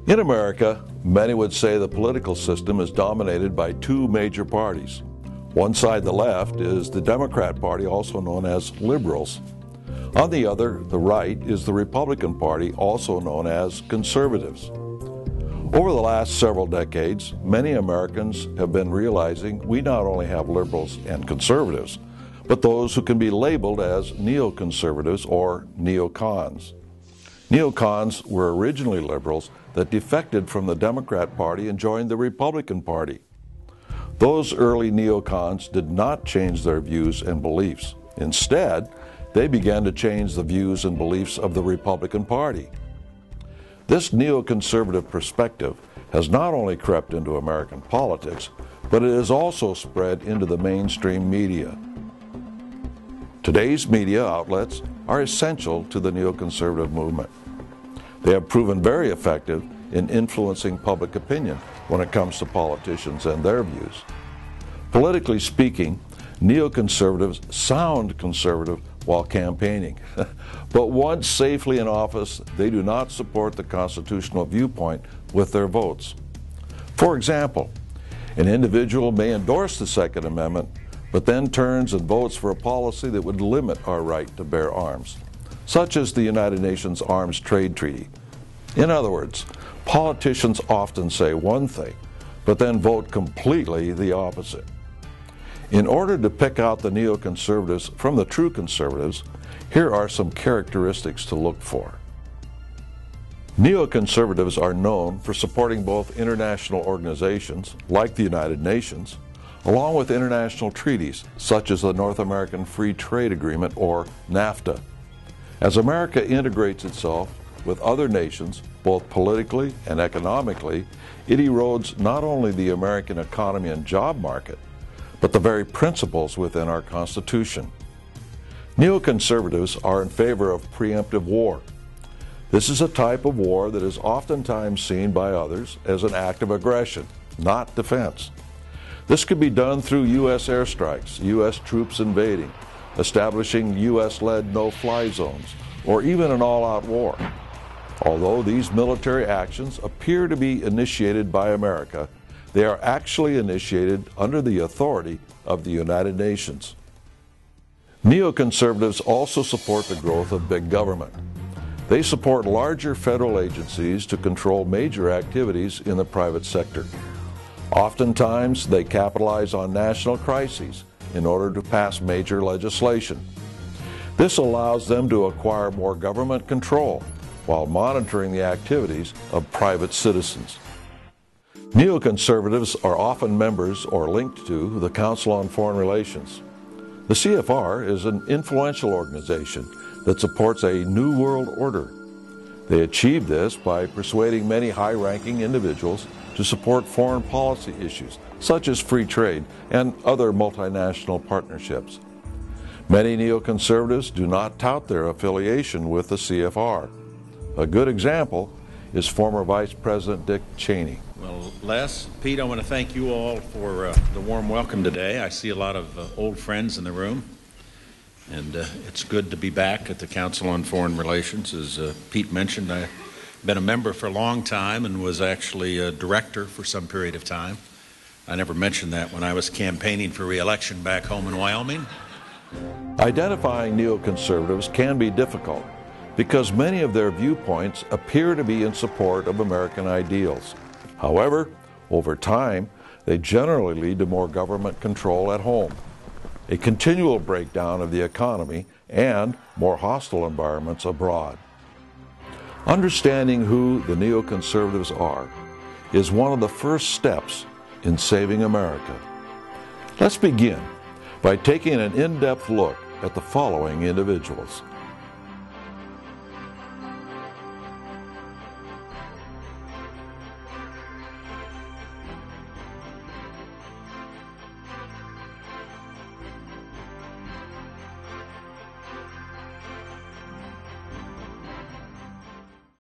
In America, many would say the political system is dominated by two major parties. One side, the left, is the Democrat Party, also known as liberals. On the other, the right, is the Republican Party, also known as conservatives. Over the last several decades, many Americans have been realizing we not only have liberals and conservatives, but those who can be labeled as neoconservatives or neocons. Neocons were originally liberals that defected from the Democrat Party and joined the Republican Party. Those early neocons did not change their views and beliefs. Instead, they began to change the views and beliefs of the Republican Party. This neoconservative perspective has not only crept into American politics, but it has also spread into the mainstream media. Today's media outlets are essential to the neoconservative movement. They have proven very effective in influencing public opinion when it comes to politicians and their views. Politically speaking, neoconservatives sound conservative while campaigning, but once safely in office, they do not support the constitutional viewpoint with their votes. For example, an individual may endorse the Second Amendment, but then turns and votes for a policy that would limit our right to bear arms, such as the United Nations Arms Trade Treaty. In other words, politicians often say one thing, but then vote completely the opposite. In order to pick out the neoconservatives from the true conservatives, here are some characteristics to look for. Neoconservatives are known for supporting both international organizations, like the United Nations, along with international treaties, such as the North American Free Trade Agreement, or NAFTA. As America integrates itself with other nations, both politically and economically, it erodes not only the American economy and job market, but the very principles within our Constitution. Neoconservatives are in favor of preemptive war. This is a type of war that is oftentimes seen by others as an act of aggression, not defense. This could be done through U.S. airstrikes, U.S. troops invading, establishing U.S.-led no-fly zones, or even an all-out war. Although these military actions appear to be initiated by America, they are actually initiated under the authority of the United Nations. Neoconservatives also support the growth of big government. They support larger federal agencies to control major activities in the private sector. Oftentimes, they capitalize on national crises in order to pass major legislation. This allows them to acquire more government control while monitoring the activities of private citizens. Neoconservatives are often members or linked to the Council on Foreign Relations. The CFR is an influential organization that supports a New World Order. They achieve this by persuading many high-ranking individuals to support foreign policy issues, such as free trade and other multinational partnerships. Many neoconservatives do not tout their affiliation with the CFR. A good example is former Vice President Dick Cheney. Well, Les, Pete, I want to thank you all for the warm welcome today. I see a lot of old friends in the room, and it's good to be back at the Council on Foreign Relations. As Pete mentioned, I've been a member for a long time and was actually a director for some period of time. I never mentioned that when I was campaigning for re-election back home in Wyoming. Identifying neoconservatives can be difficult because many of their viewpoints appear to be in support of American ideals. However, over time, they generally lead to more government control at home, a continual breakdown of the economy, and more hostile environments abroad. Understanding who the neoconservatives are is one of the first steps in saving America. Let's begin by taking an in-depth look at the following individuals.